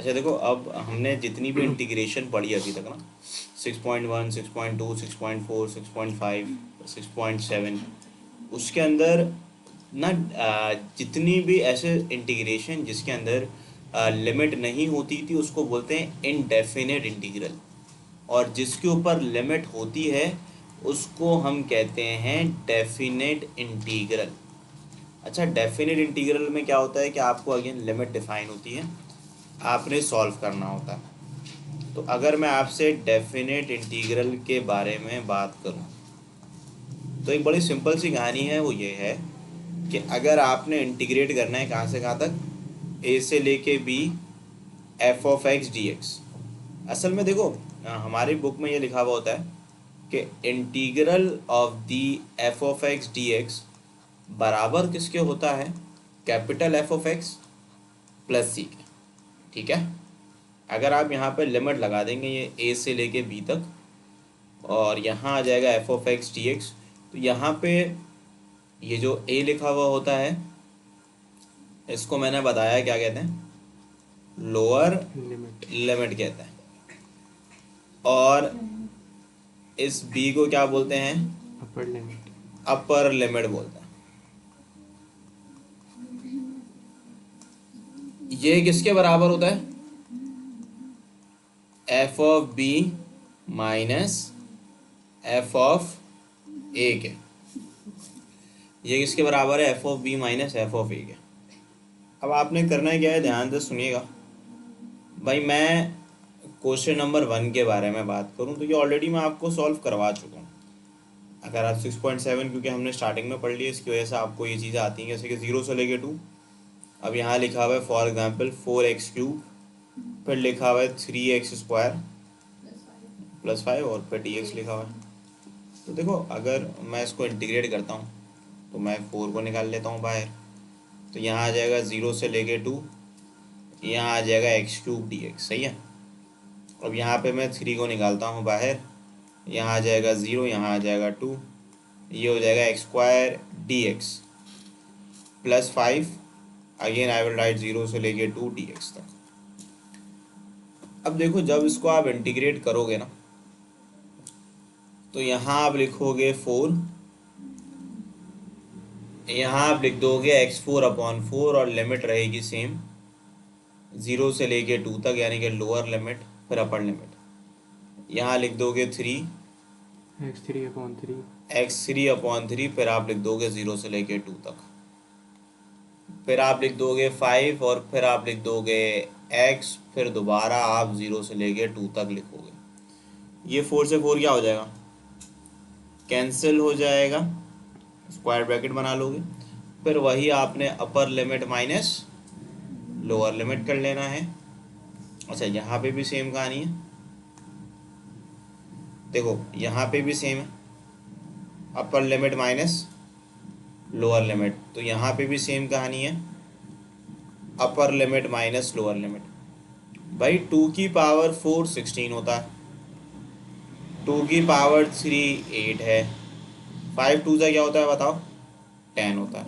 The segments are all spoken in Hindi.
अच्छा देखो, अब हमने जितनी भी इंटीग्रेशन पढ़ी अभी तक ना, 6.1, 6.2, 6.4, 6.5, 6.7, उसके अंदर ना जितनी भी ऐसे इंटीग्रेशन जिसके अंदर लिमिट नहीं होती थी उसको बोलते हैं इनडेफिनेट इंटीग्रल, और जिसके ऊपर लिमिट होती है उसको हम कहते हैं डेफिनेट इंटीग्रल। अच्छा, डेफिनेट इंटीग्रल में क्या होता है कि आपको अगेन लिमिट डिफाइन होती है, आपने सॉल्व करना होता है। तो अगर मैं आपसे डेफिनेट इंटीग्रल के बारे में बात करूं तो एक बड़ी सिंपल सी कहानी है, वो ये है कि अगर आपने इंटीग्रेट करना है कहाँ से कहाँ तक, ए से लेके b, f of x D x. असल में देखो, हमारी बुक में ये लिखा हुआ होता है कि integral of the F of x D X बराबर किसके होता है, capital F of X plus C के। ठीक है, अगर आप यहाँ पे लिमिट लगा देंगे ये ए से लेके बी तक, और यहाँ आ जाएगा F of x D x, तो यहाँ पे ये जो ए लिखा हुआ होता है इसको मैंने बताया क्या कहते हैं, लोअर लिमिट। लिमिट कहते हैं, और इस बी को क्या बोलते हैं, अपर लिमिट। अपर लिमिट बोलते हैं। ये किसके बराबर होता है, F of B minus F of A के। ये किसके बराबर है, F of B minus F of A के। अब आपने करना है क्या है, ध्यान से सुनिएगा भाई। मैं क्वेश्चन नंबर 1 के बारे में बात करूं तो ये ऑलरेडी मैं आपको सॉल्व करवा चुका हूँ। अगर आप 6.7, क्योंकि हमने स्टार्टिंग में पढ़ लिया, इसकी वजह से आपको ये चीज़ें आती हैं, जैसे कि 0 से लेके 2। अब यहाँ लिखा हुआ है फॉर एग्जांपल 4x3, फिर लिखा हुआ है 3x² प्लस 5, और फिर dx लिखा हुआ है। तो देखो, अगर मैं इसको इंटीग्रेट करता हूँ तो मैं 4 को निकाल लेता हूँ बाहर, तो यहाँ आ जाएगा 0 से लेके 2, यहाँ आ जाएगा x³ dx। सही है। अब यहाँ पे मैं 3 को निकालता हूँ बाहर, यहाँ आ जाएगा 0, यहाँ आ जाएगा 2, ये हो जाएगा x² dx plus 5, again I will write 0 से लेके 2 dx तक। अब देखो, जब इसको आप इंटीग्रेट करोगे ना तो यहाँ आप लिखोगे 4, यहाँ आप लिख दोगे x4/4, और लिमिट रहेगी सेम 0 से लेके 2 तक, यानी कि लोअर लिमिट फिर अपर लिमिट। यहाँ लिख दोगे 3, x3/3, फिर आप लिख दोगे 0 से लेके 2 तक, फिर आप लिख दोगे 5, और फिर आप लिख दोगे x, फिर दोबारा आप 0 से लेके 2 तक लिखोगे। ये 4 से 4 क्या हो जाएगा, कैंसिल हो जाएगा, स्क्वायर ब्रैकेट बना लोगे, फिर वही आपने अपर लिमिट माइनस लोअर लिमिट कर लेना है। अच्छा, यहाँ पे भी सेम कहानी है, देखो यहाँ पे भी सेम है, अपर लिमिट माइनस लोअर लिमिट, तो यहाँ पे भी सेम कहानी है, अपर लिमिट माइनस लोअर लिमिट। भाई 2 की पावर 4 16 होता है, 2 की पावर 3 8 है, 5 2 क्या होता है बताओ, 10 होता है।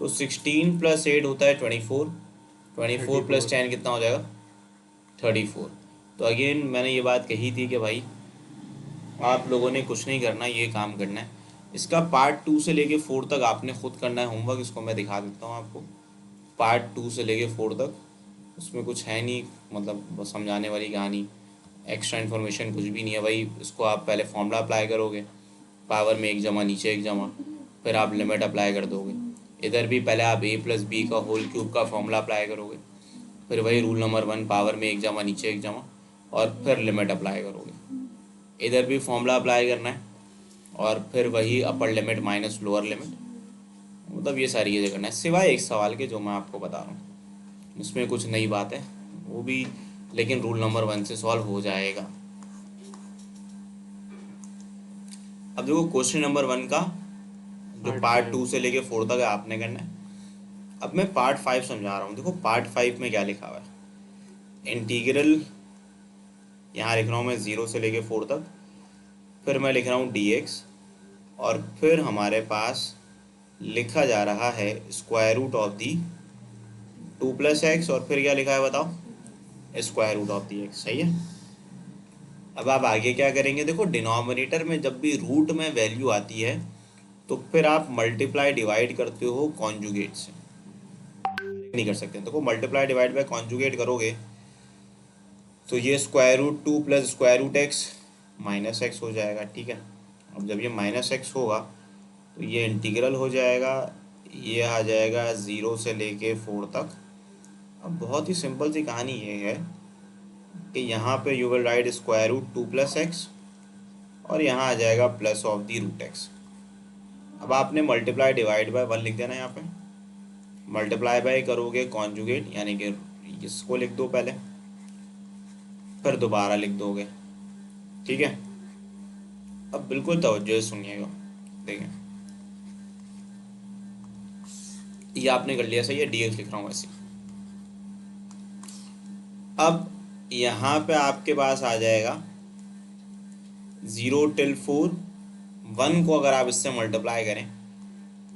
तो 16 प्लस 8 होता है 24, 24 प्लस 10 कितना हो जाएगा, 34। तो अगेन मैंने ये बात कही थी कि भाई आप लोगों ने कुछ नहीं करना, ये काम करना है। इसका पार्ट 2 से लेके 4 तक आपने खुद करना है होमवर्क, इसको मैं दिखा देता हूँ आपको। पार्ट 2 से लेके 4 तक उसमें कुछ है नहीं, मतलब बस समझाने वाली कहानी, एक्स्ट्रा इन्फॉर्मेशन कुछ भी नहीं है भाई। इसको आप पहले फॉर्मूला अप्लाई करोगे, पावर में 1 जमा नीचे 1 जमा, फिर आप लिमिट अप्लाई कर दोगे। इधर भी पहले आप a + b का होल क्यूब का फॉर्मूला अप्लाई करोगे, फिर वही रूल नंबर 1, पावर में 1 जमा नीचे 1 जमा, और फिर लिमिट अप्लाई करोगे। इधर भी फॉर्मूला अप्लाई करना है, और फिर वही अपर लिमिट माइनस लोअर लिमिट, मतलब ये सारी चीज़ें करना है, सिवाय एक सवाल के जो मैं आपको बता रहा हूँ। उसमें कुछ नई बात है वो भी, लेकिन रूल नंबर 1 से सॉल्व हो जाएगा। अब देखो, क्वेश्चन नंबर 1 का जो पार्ट 2 से लेके 4 तक है आपने करना है। अब मैं पार्ट 5 समझा रहा हूँ। देखो पार्ट 5 में क्या लिखा हुआ है, इंटीग्रल यहाँ लिख रहा हूँ मैं 0 से लेके 4 तक, फिर मैं लिख रहा हूँ dx, और फिर हमारे पास लिखा जा रहा है square root of the 2 + x, और फिर क्या लिखा है बताओ, square root of the x. सही है। अब आप आगे क्या करेंगे, देखो डिनोमिनेटर में जब भी रूट में वैल्यू आती है तो फिर आप मल्टीप्लाई डिवाइड करते हो कॉन्जुगेट से, नहीं कर सकते। देखो मल्टीप्लाई डिवाइड बाय कॉन्जुगेट करोगे तो ये square root 2 plus square root x minus x हो जाएगा। ठीक है। अब जब ये माइनस एक्स होगा तो ये इंटीग्रल हो जाएगा, ये आ जाएगा 0 से लेके 4 तक। अब बहुत ही सिंपल सी कहानी ये है कि यहाँ पे you will write square root 2 plus x और यहाँ आ जाएगा plus of the root x. अब आपने मल्टीप्लाई डिवाइड बाय 1 लिख देना। यहाँ पे मल्टीप्लाई बाय करोगे कॉन्जुगेट, यानी कि इसको लिख दो पहले, फिर दोबारा लिख दोगे। ठीक है। अब बिल्कुल तवज्जो से सुनिएगा। देखें, ये आपने कर लिया सही है, dx लिख रहा हूँ वैसे। अब यहाँ पे आपके पास आ जाएगा 0 till 4, 1 को अगर आप इससे मल्टीप्लाई करें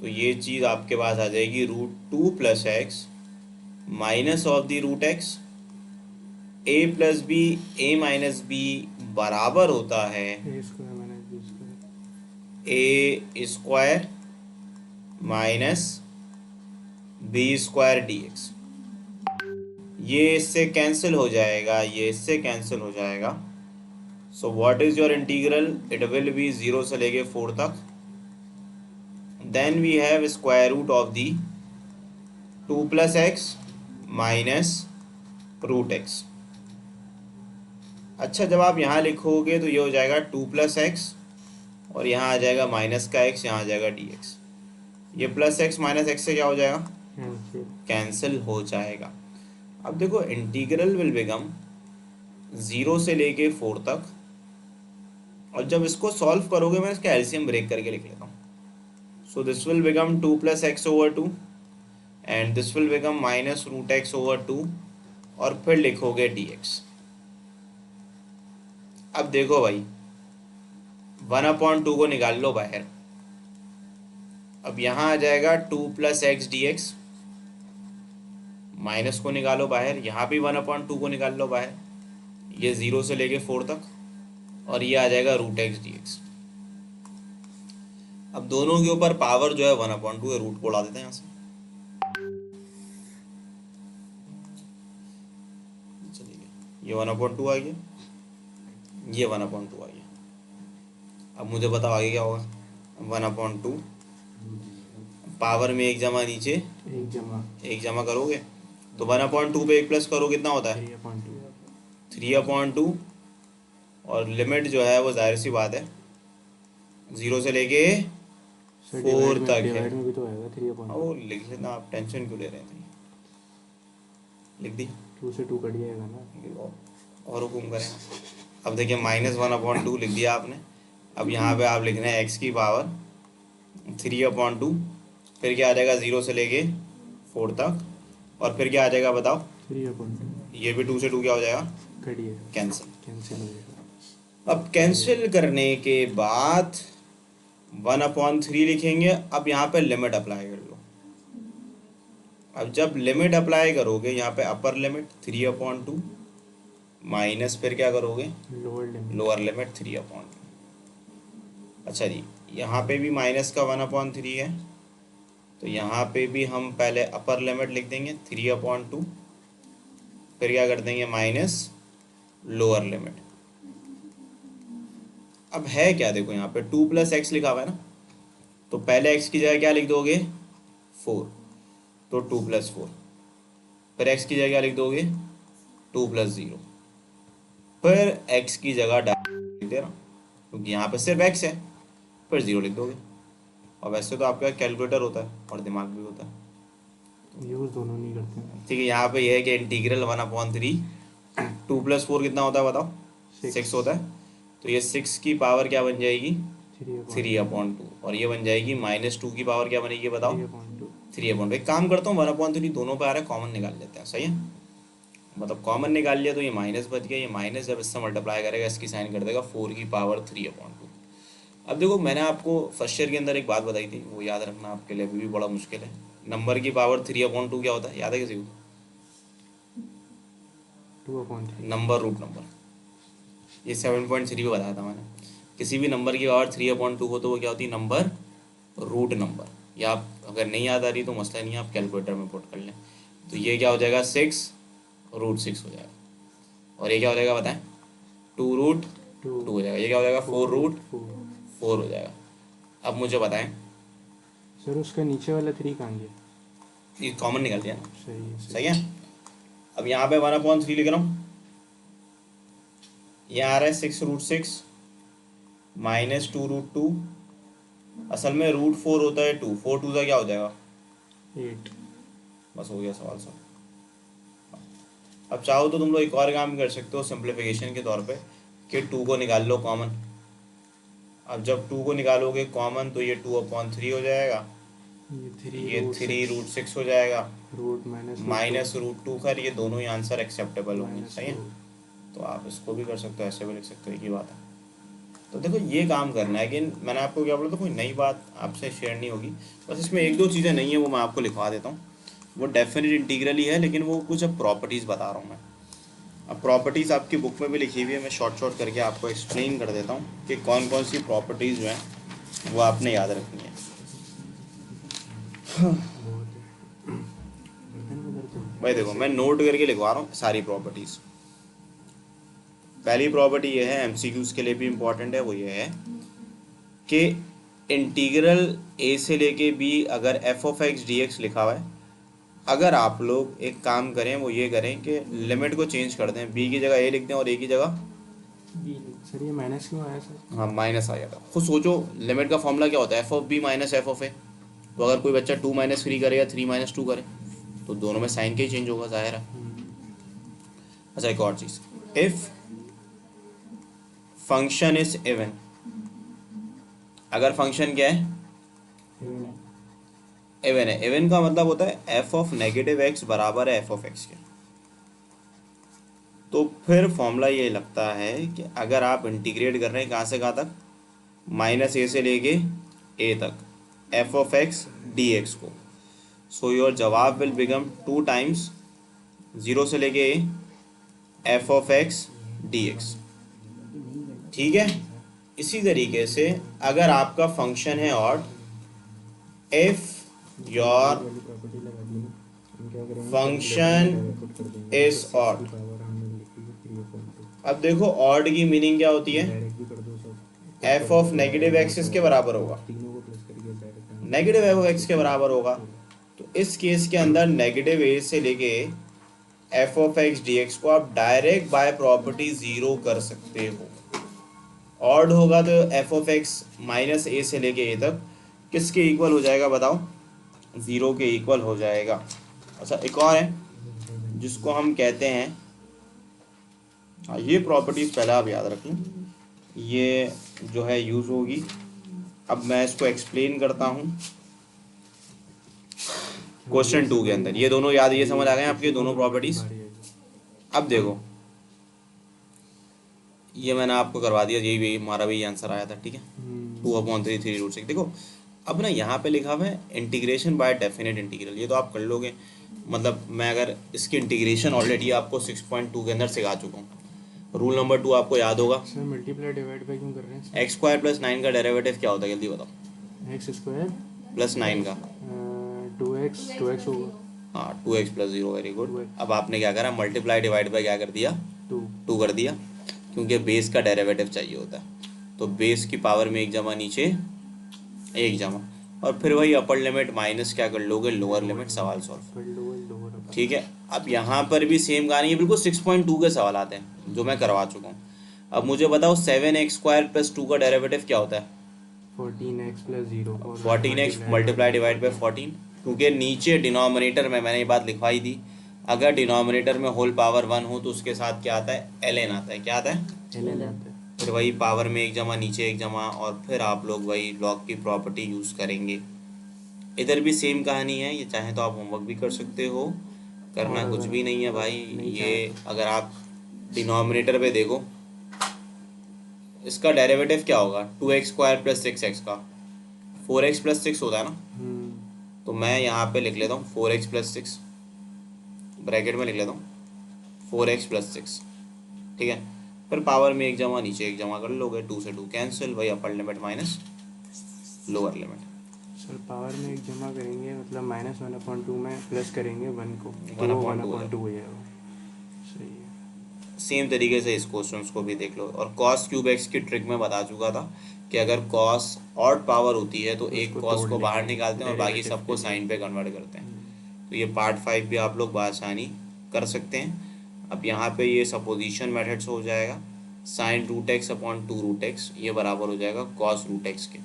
तो ये चीज़ आपके पास आ जाएगी √2 plus x minus of the root x. a plus b, a minus b बराबर होता है a square minus b square d x. ये इससे कैंसिल हो जाएगा, ये इससे कैंसिल हो जाएगा। So what is your integral, it will be 0 से लेके 4 तक। Then we have square root of the 2 plus x minus root x. अच्छा, जब आप यहाँ लिखोगे तो ये हो जाएगा 2 प्लस एक्स और यहाँ आ जाएगा माइनस का एक्स, यहाँ आ जाएगा डी एक्स। ये प्लस एक्स माइनस एक्स से क्या हो जाएगा, कैंसिल हो जाएगा। अब देखो इंटीग्रल विल बिकम 0 से लेके 4 तक, और जब इसको सॉल्व करोगे मैं इसका एलसीएम ब्रेक करके लिख लेता हूँ। So this will become 2 plus x over 2 and this will become minus root x over 2 और फिर लिखोगे डी एक्स। अब देखो भाई 1/2 को निकाल लो बाहर। अब यहाँ आ जाएगा 2 plus x D x, minus को निकालो बाहर, यहाँ भी 1/2 को निकाल लो बाहर, ये 0 से लेके 4 तक, और ये आ जाएगा रूट एक्स डी एक्स। अब दोनों के ऊपर पावर जो है 1/2 है, रूट को उड़ा देते हैं यहाँ से। चलिए ये 1/2 आ गया, ये 1/2 आ गया। अब मुझे बताओ आगे क्या होगा। 1/2 पावर में एक जमा, नीचे एक जमा करोगे तो 1/2 पे एक प्लस करो कितना होता है 3/2, और लिमिट जो है वो जाहिर सी बात है 0 से लेके 4 तक है। में भी तो आएगा 3/2। वो लिख लेना, आप टेंशन क्यों ले रहे थे। लिख दी, 2 से 2 कट जाएगा ना, और हुक्म करें। अब देखिए -1/2 लिख दिया आपने। अब यहाँ पे आप लिख रहे हैं एक्स की पावर 3/2, फिर क्या आ जाएगा 0 से लेके 4 तक, और फिर क्या आ जाएगा बताओ 3/2 ये भी 2 से 2 क्या हो जाएगा, कटिए कैंसिल। कैंसिल हो जाएगा। अब कैंसिल करने के बाद 1/3 लिखेंगे। अब यहाँ पे लिमिट अप्लाई कर लो। अब जब लिमिट अप्लाई करोगे यहाँ पे अपर लिमिट 3/2 माइनस फिर क्या करोगे लोअर लिमिट 3/2। अच्छा जी, यहाँ पे भी माइनस का 1/3 है, तो यहाँ पे भी हम पहले अपर लिमिट लिख देंगे 3/2, फिर क्या कर देंगे माइनस लोअर लिमिट। अब है क्या, देखो यहाँ पे 2 प्लस एक्स लिखा हुआ है ना, तो पहले x की जगह क्या लिख दोगे 4, तो 2 प्लस 4, फिर x की जगह क्या लिख दोगे 2 प्लस 0, फिर x की जगह डायरेक्ट लिख देना क्योंकि यहाँ पे सिर्फ x है, फिर 0 लिख दोगे। और वैसे तो आपका कैलकुलेटर होता है और दिमाग भी होता है, यूज दोनों नहीं करते हैं। ठीक है। यहाँ पे यह है कि इंटीग्रल 1/3 2 प्लस 4 कितना होता है बताओ 6 होता है, तो ये 6 की पावर क्या बन जाएगी 3/2, और ये बन जाएगी -2 की पावर क्या बनेगी बताओ 3/2। एक काम करता हूँ 1/3 दोनों पे आ रहा है, कॉमन निकाल लेते हैं। सही है, मतलब कॉमन निकाल लिया तो ये माइनस बच गया, ये माइनस जब इससे मल्टीप्लाई करेगा इसकी साइन कर देगा 4 की पावर 3/2। अब देखो मैंने आपको फर्स्ट ईयर के अंदर एक बात बताई थी, वो याद रखना आपके लिए अभी भी बड़ा मुश्किल है। नंबर की पावर 3/2 क्या होता है, याद है किसी को 2/3। नंबर रूट नंबर, ये 7.3 पे बताया था मैंने। किसी भी नंबर की पावर 3/2 हो तो वो क्या होती है, नंबर रूट नंबर। या आप अगर नहीं याद आ रही तो मसला नहीं है, आप कैलकुलेटर में पुट कर लें। तो ये क्या हो जाएगा, 6√6 हो जाएगा। और ये क्या हो जाएगा बताएं, 2√2 हो जाएगा। ये क्या हो जाएगा, 4√4 4। हो जाएगा। अब मुझे बताएं, सर उसका नीचे वाला 3 कहाँ गया? ये कॉमन निकल दिया ना, सही है सही है। अब यहाँ पे 1/3 लिख रहा हूँ, यहाँ आ रहा है 6√6 माइनस 2√2। असल में √4 होता है 2, 4 2 क्या हो जाएगा, 8। बस हो गया सवाल सब। अब चाहो तो तुम लोग एक और काम कर सकते हो सिंप्लीफिकेशन के तौर पे, कि 2 को निकाल लो कॉमन। अब जब 2 को निकालोगे कॉमन तो ये 2/3 हो जाएगा, ये 3√6 हो जाएगा, रूट माइनस माइनस √2 कर, ये दोनों ही आंसर एक्सेप्टेबल होंगे, माइनस सही है। 2। तो आप इसको भी कर सकते हो, ऐसे भी लिख सकते हो, एक ही बात है। तो देखो ये काम करना है। अगेन मैंने आपको क्या बोला था, कोई नई बात आपसे शेयर नहीं होगी, बस इसमें एक दो चीज़ें नहीं है वो मैं आपको लिखवा देता हूँ। वो डेफिनेट इंटीग्रल ही है, लेकिन वो कुछ अब प्रॉपर्टीज़ बता रहा हूँ मैं। अब प्रॉपर्टीज़ आपकी बुक में भी लिखी हुई है, मैं शॉर्ट करके आपको एक्सप्लेन कर देता हूँ कि कौन कौन सी प्रॉपर्टीज़ जो हैं वो आपने याद रखनी है। बहुत है। गर्दन में दर्द होता भाई देखो मैं नोट करके लिखवा रहा हूँ सारी प्रॉपर्टीज़। पहली प्रॉपर्टी ये है, एमसीक्यूज़ के लिए भी इम्पॉर्टेंट है, वो ये है कि इंटीग्रल ए से लेके बी अगर F of x D x लिखा हुआ है, अगर आप लोग एक काम करें वो ये करें कि लिमिट को चेंज कर दें, बी की जगह ए लिख दें और ए की जगह, सर ये माइनस क्यों आया सर? हाँ माइनस आ जाता। खुद सोचो लिमिट का फॉर्मूला क्या होता है, F of B minus F of A. तो अगर कोई बच्चा 2 - 3 करे या 3 - 2 करे तो दोनों में साइन का ही चेंज होगा, जाहिर है। अच्छा एक और चीज़, इफ़ फंक्शन इज इवन, अगर फंक्शन क्या है, इवन है। इवन का मतलब होता है एफ ऑफ नेगेटिव एक्स बराबर है एफ ऑफ एक्स के। तो फिर फॉर्मूला ये लगता है कि अगर आप इंटीग्रेट कर रहे हैं कहाँ से कहाँ तक, माइनस ए से लेके ए तक, F of x D x को, सो योर जवाब विल बिकम 2 टाइम्स 0 से लेके A F of x D x. ठीक है। इसी तरीके से अगर आपका फंक्शन है ऑड, इफ योर वाली प्रॉपर्टी लगा दी ना, हम क्या करेंगे, फंक्शन पुट कर देंगे इज ऑड। पावर हमने लिखी है 3/2। अब देखो ऑड की मीनिंग क्या होती है, डायरेक्ट भी कर दो सब। एफ ऑफ नेगेटिव एक्स इसके बराबर होगा, तीनों को प्लस करके direct negative f of x के बराबर होगा। तो इस केस के अंदर नेगेटिव ए से लेके F of x D x को आप डायरेक्ट बाय प्रॉपर्टी ज़ीरो कर सकते हो। ऑड होगा तो एफ ऑफ एक्स माइनस ए से लेके ए तक किसके इक्वल हो जाएगा बताओ, ज़ीरो के इक्वल हो जाएगा। अच्छा एक और है जिसको हम कहते हैं, हाँ ये प्रॉपर्टीज़ पहले आप याद रखें, ये जो है यूज़ होगी। अब मैं इसको एक्सप्लेन करता हूँ क्वेश्चन 2 के अंदर। ये दोनों याद, ये समझ आ गए आपके दोनों प्रॉपर्टीज़। अब देखो ये मैंने आपको करवा दिया, यही भी हमारा भी आंसर आया था, ठीक है। 2/3 3√6। देखो अब ना यहाँ पे लिखा हुआ है इंटीग्रेशन बाय डेफिनेट इंटीग्रल, ये तो आप कर लोगे। मतलब मैं अगर इसकी इंटीग्रेशन ऑलरेडी आपको 6.2 के अंदर सिखा चुका हूँ। रूल नंबर 2 आपको याद होगा, सर मल्टीप्लाई डिवाइड बाय क्यों कर रहे हैं? एक्स स्क्वायर प्लस 9 का डेरिवेटिव क्या होता है जल्दी बताओ, एक्स स्क्वायर प्लस 9 का, 2x होगा। हाँ 2x + 0, वेरी गुड। 2x। अब आपने क्या करा, मल्टीप्लाई डिवाइड बाय क्या कर दिया, 2। 2 कर दिया, क्योंकि बेस का डेरिवेटिव चाहिए होता है। तो बेस की पावर में एक जमा, नीचे एक जमा, और फिर वही अपर लिमिट माइनस क्या कर लोगे, लोअर लिमिट, सवाल सॉल्व। ठीक है। अब यहाँ पर भी सेम कहानी है, बिल्कुल 6.2 के सवाल आते हैं जो मैं करवा चुका हूँ। अब मुझे बताओ 7x² + 2 का डेरिवेटिव क्या होता है, 14x + 0। 14x multiply divide by 14, क्योंकि नीचे डिनोमिनेटर में मैंने ये बात लिखवाई थी, अगर डिनोमिनेटर में होल पावर 1 हो तो उसके साथ क्या आता है, ln आता है। क्या आता है, ln आता है। फिर वही पावर में एक जमा, नीचे एक जमा, और फिर आप लोग वही लॉग की प्रॉपर्टी यूज़ करेंगे। इधर भी सेम कहानी है, ये चाहे तो आप होमवर्क भी कर सकते हो, करना कुछ भी नहीं है भाई। ये अगर आप डिनोमिनेटर पे देखो, इसका डेरिवेटिव क्या होगा, 2x² + 6x का 4x + 6 होता है ना। तो मैं यहाँ पे लिख लेता हूँ 4x + 6, ब्रैकेट में लिख लेता हूँ 4x+6, ठीक है। फिर पावर में एक जमा नीचे एक जमा कर लोगे, 2 से 2 कैंसिल, वही अपर limit minus lower limit. Sir power में एक जमा करेंगे मतलब -1/2 में प्लस करेंगे 1 को, तो 1/2 1/2 हो जाएगा। सही है। सेम तरीके से इस क्वेश्चन को भी देख लो। और cos क्यूब एक्स की ट्रिक में बता चुका था कि अगर cos ऑड पावर होती है तो एक उसको cos तोड़ को बाहर लेंगे निकालते हैं और बाकी डेरिवेटिव सबको के लिए। साइन पे कन्वर्ट करते हैं। तो ये पार्ट 5 भी आप लोग बआसानी कर सकते हैं। अब यहाँ पे ये सपोजिशन मेथड से हो जाएगा, sin√x/2√x ये बराबर हो जाएगा cos√x के।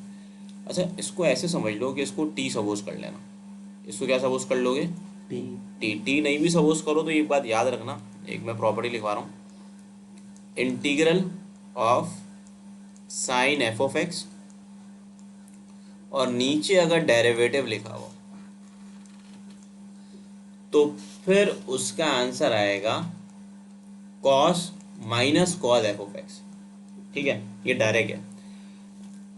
अच्छा, इसको ऐसे समझ लो कि इसको t सपोज कर लेना। इसको क्या सपोज कर लोगे? टी। t नहीं भी सपोज करो तो एक बात याद रखना, एक मैं प्रॉपर्टी लिखवा रहा हूँ, इंटीग्रल ऑफ साइन f(x) और नीचे अगर डेरिवेटिव लिखा हो तो फिर उसका आंसर आएगा cos माइनस कॉस f(x), ठीक है। ये डायरेक्ट है।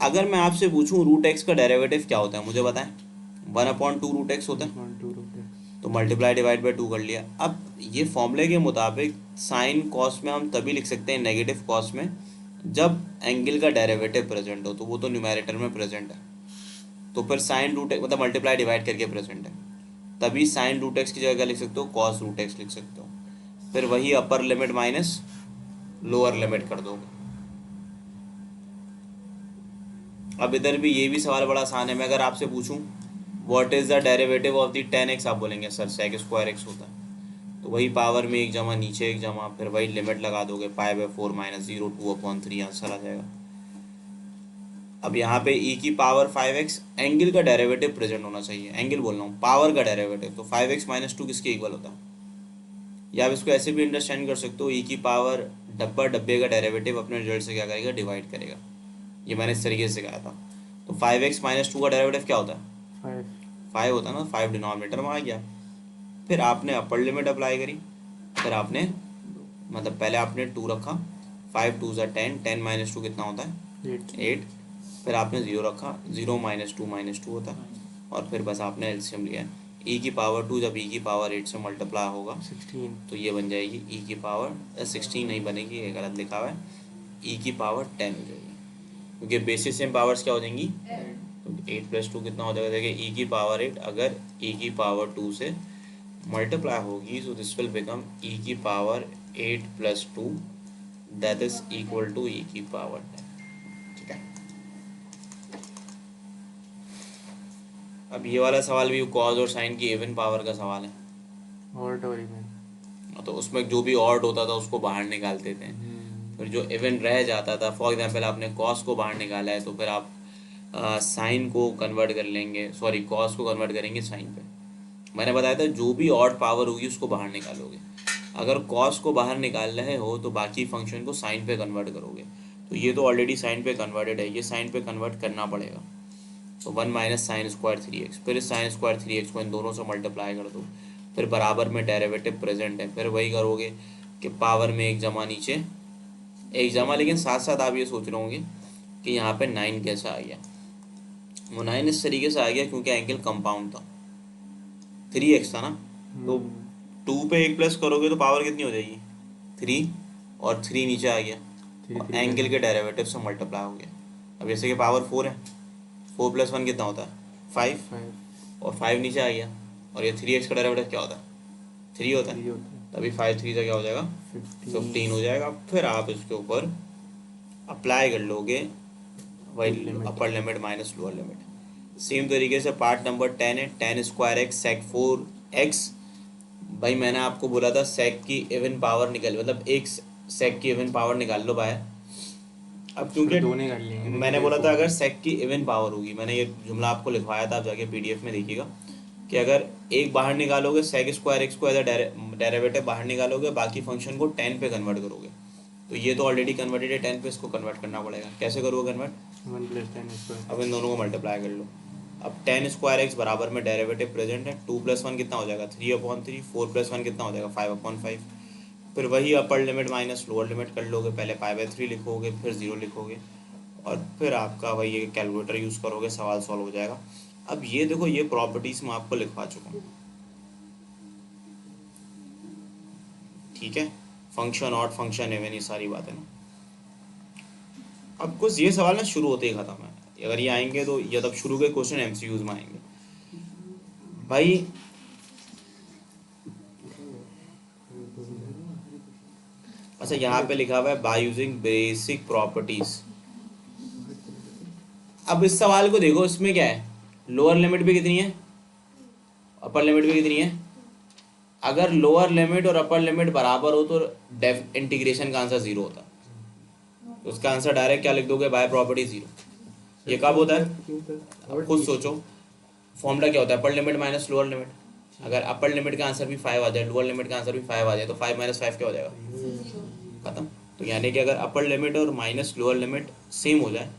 अगर मैं आपसे पूछूं √x का डेरिवेटिव क्या होता है, मुझे बताएं। 1/2 √x होता है, 1/2 तो मल्टीप्लाई डिवाइड बाई 2 कर लिया। अब ये फॉर्मूले के मुताबिक साइन कॉस में हम तभी लिख सकते हैं नेगेटिव कॉस में जब एंगल का डेरिवेटिव प्रेजेंट हो, तो वो तो न्यूमेरेटर में प्रेजेंट है। तो फिर sin√x मतलब मल्टीप्लाई डिवाइड करके प्रेजेंट है, तभी sin√x की जगह क्या लिख सकते हो, cos√x लिख सकते हो। फिर वही अपर लिमिट माइनस लोअर लिमिट कर दोगे। अब इधर भी ये भी सवाल बड़ा आसान है। मैं अगर आपसे पूछूं what is the derivative of the 10x, आप बोलेंगे सर sec² x होता है। तो वही पावर में एक जमा नीचे एक जमा, फिर वही लिमिट लगा दोगे, π/4 - 0 2/3 आंसर आ जाएगा। अब यहाँ पे e की पावर 5x, एंगल का डेरिवेटिव प्रेजेंट होना चाहिए, एंगल बोल रहा हूँ, पावर का डेरिवेटिव, तो 5x - 2 किसके इक्वल होता है? या आप इसको ऐसे भी अंडरस्टैंड कर सकते हो, e की पावर डब्बे का डेरिवेटिव अपने रिजल्ट से क्या करेगा, डिवाइड करेगा। ये मैंने इस तरीके से कहा था। तो 5x - 2 का डेरिवेटिव क्या होता है? 5 होता है ना, 5 डिनोमिनेटर में आ गया। फिर आपने अपर लिमिट अप्लाई करी, फिर आपने मतलब पहले आपने 2 रखा, 5 2 ज़ा 10, 10 - 2 कितना होता है? 8। फिर आपने 0 रखा, 0 - 2 - 2 होता है। और फिर बस आपने एलसीएम लिया। e की पावर 2 जब e की पावर 8 से मल्टीप्लाई होगा 16। तो ये बन जाएगी e की पावर 16 नहीं बनेगी, ये गलत लिखा हुआ है, e की पावर 10 हो जाएगी, क्योंकि बेसिस सेम पावर्स क्या हो जाएंगी, तो 8 + 2 कितना हो जाएगा, देखिए e की पावर 8 अगर e की पावर 2 से मल्टीप्लाई होगी तो दिस विल बिकम e की power 8 + 2 that is equal to e की पावर 10, ठीक है। अब ये वाला सवाल भी कॉज और साइन की इवन पावर का सवाल है, और इवन। तो उसमें जो भी ऑड होता था उसको बाहर निकालते थे, फिर जो इवन रह जाता था, फॉर एग्जांपल आपने कॉस को बाहर निकाला है तो फिर आप साइन को कन्वर्ट कर लेंगे, सॉरी कॉस को कन्वर्ट करेंगे साइन पे। मैंने बताया था जो भी ऑड पावर होगी उसको बाहर निकालोगे। अगर कॉस को बाहर निकाल रहे हो तो बाकी फंक्शन को साइन पे कन्वर्ट करोगे, तो ये तो ऑलरेडी साइन पे कन्वर्टेड है, ये साइन पे कन्वर्ट करना पड़ेगा। तो 1 - sin² 3x, फिर इस sin² 3x को इन दोनों से मल्टीप्लाई कर दो, फिर बराबर में डेरिवेटिव प्रेजेंट है, फिर वही करोगे कि पावर में एक जमा नीचे एक जमा, लेकिन साथ साथ आप ये सोच रहे होंगे कि यहाँ पे 9 कैसे आ गया। वो 9 इस तरीके से आ गया क्योंकि एंगल कंपाउंड था, 3x था ना, तो 2 पे 1 प्लस करोगे तो पावर कितनी हो जाएगी, 3, और 3 नीचे आ गया और एंगल के डेरिवेटिव से मल्टीप्लाई हो गया। अब जैसे कि पावर 4 है, 4 + 1 कितना होता है, 5, और 5 नीचे आ गया, और ये 3x का डेरिवेटिव क्या होता है, 3 होता है, तभी 5 3 से क्या हो जाएगा, 15 हो जाएगा। फिर आप इसके ऊपर अप्लाई कर लोगे वही अपर limit minus lower limit. Same तरीके से पार्ट नंबर 10 है, 10² x sec4x। भाई मैंने आपको बोला था सेक की इवन पावर निकाल, मतलब एक सेक की इवन पावर निकाल लो बाहर। अब क्योंकि मैंने बोला था अगर सेक की इवन पावर होगी, मैंने ये जुमला आपको लिखवाया था, आप जाके पीडीएफ में देखिएगा कि अगर एक बाहर निकालोगे sec² x को एज अ डेरिवेटिव बाहर निकालोगे, बाकी फंक्शन को 10 पे कन्वर्ट करोगे, तो ये तो ऑलरेडी कन्वर्टेड है 10 पे, इसको कन्वर्ट करना पड़ेगा। कैसे करोगे कन्वर्ट, 1 + 10²। अब इन दोनों को मल्टीप्लाई कर लो। अब 10² x बराबर में डेरिवेटिव प्रेजेंट है, 2 + 1 कितना हो जाएगा, 3/3, 4 + 1 कितना हो जाएगा, 5/5। फिर वही अपर लिमिट माइनस लोअर लिमिट कर लोगे, पहले π/3 लिखोगे, फिर 0 लिखोगे, और फिर आपका वही ये कैलकुलेटर यूज़ करोगे, सवाल सॉल्व हो जाएगा। अब ये देखो, ये प्रॉपर्टीज़ मैं आपको लिखवा चुका हूँ, ठीक है, फंक्शन ऑड, फंक्शन इवन, ये सारी बातें ना। अब कुछ ये सवाल ना शुरू होते ही ख़त्म है, अगर ये आएंगे तो ये तब शुरू के क्वेश्चन एमसीक्यूज में आएंगे भाई। अच्छा यहाँ पे लिखा हुआ है बाय यूजिंग बेसिक प्रॉपर्टीज। अब इस सवाल को देखो, इसमें क्या है, लोअर लिमिट भी कितनी है, अपर लिमिट भी कितनी है। अगर लोअर लिमिट और अपर लिमिट बराबर हो तो डेफ इंटीग्रेशन का आंसर जीरो होता है, तो उसका आंसर डायरेक्ट क्या लिख दोगे, बाय प्रॉपर्टी जीरो। ये कब होता है, अब खुद सोचो, फॉर्मूला क्या होता है, अपर लिमिट माइनस लोअर लिमिट। अगर अपर लिमिट का आंसर भी 5 आ जाए, लोअर लिमिट का आंसर भी 5 आ जाए, तो 5 माइनस 5 क्या हो जाएगा, खत्म। तो यानी कि अगर अपर लिमिट और माइनस लोअर लिमिट सेम हो जाए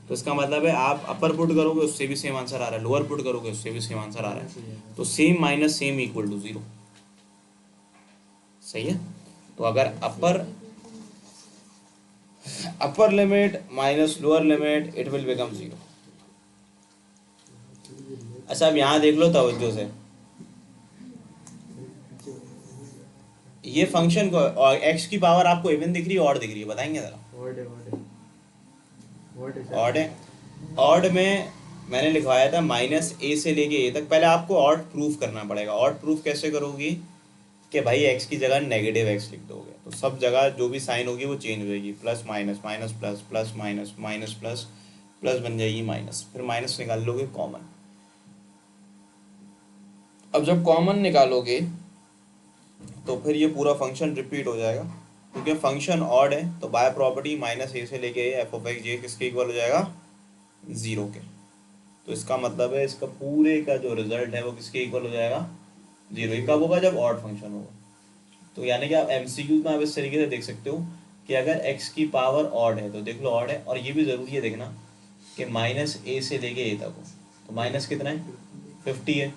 तो इसका मतलब है आप अपर पुट करोगे उससे भी सेम आंसर आ रहा है, लोअर पुट करोगे उससे भी सेम आंसर आ रहा है, तो same minus same equal to zero. सही है। तो अगर upper limit minus lower limit, it will become zero. अच्छा अब यहाँ देख लो तवज्जो से, ये फंक्शन को और एक्स की पावर आपको इवन दिख रही है और दिख रही है, बताएंगे जरा। ऑड है, ऑड में मैंने लिखवाया था माइनस ए से लेके ए तक। पहले आपको ऑड प्रूफ करना पड़ेगा। ऑड प्रूफ कैसे करोगी कि भाई एक्स की जगह नेगेटिव एक्स लिख दोगे तो सब जगह जो भी साइन होगी वो चेंज हो जाएगी, plus minus, minus plus, plus minus, minus plus, plus बन जाएगी माइनस, फिर माइनस निकाल लोगे कॉमन। अब जब कॉमन निकालोगे तो फिर ये पूरा फंक्शन रिपीट हो जाएगा, क्योंकि फंक्शन ऑड है तो बाय प्रॉपर्टी माइनस ए से लेके एफ ऑफ एक्स ये किसके इक्वल हो जाएगा, जीरो के। तो इसका मतलब है इसका पूरे का जो रिजल्ट है वो किसके इक्वल हो जाएगा, जीरो। ये कब होगा, जब ऑड फंक्शन होगा। तो यानी कि आप एमसीक्यू में आप इस तरीके से देख सकते हो कि अगर एक्स की पावर ऑड है तो देख लो ऑड है, और ये भी ज़रूरी है देखना कि माइनस ए से लेके ए तक हो। तो माइनस कितना है, 50 है,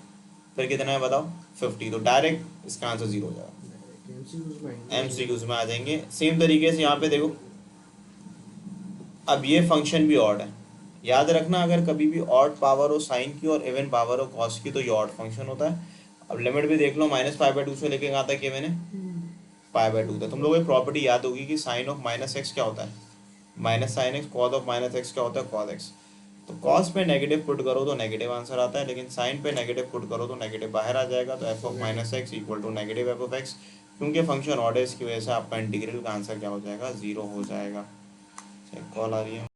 फिर कितना है बताओ, 50। तो डायरेक्ट इसका आंसर जीरो हो जाएगा, एमसीक्यूज में आ जाएंगे। सेम तरीके से यहाँ पे देखो, अब ये फंक्शन भी ऑड है, याद रखना अगर कभी भी ऑड पावर हो साइन की और इवन पावर हो कॉस की तो ये ऑड फंक्शन होता है। अब लिमिट भी देख लो, -π/2 से लेके कहाँ तक है मैंने, π/2 तक। तुम लोगों को प्रॉपर्टी याद होगी कि साइन ऑफ माइनस एक्स क्या होता है, minus sine x, cos of minus x क्या होता है, कॉस एक्स। तो कॉस पे नेगेटिव पुट करो तो नेगेटिव आंसर आता है, लेकिन साइन पे नेगेटिव पुट करो तो नेगेटिव बाहर आ जाएगा। तो f of minus x equal to negative f of x, क्योंकि फंक्शन ऑड है इसकी वजह से आपका इंटीग्रल का आंसर क्या हो जाएगा, जीरो हो जाएगा। कॉल आ रही है।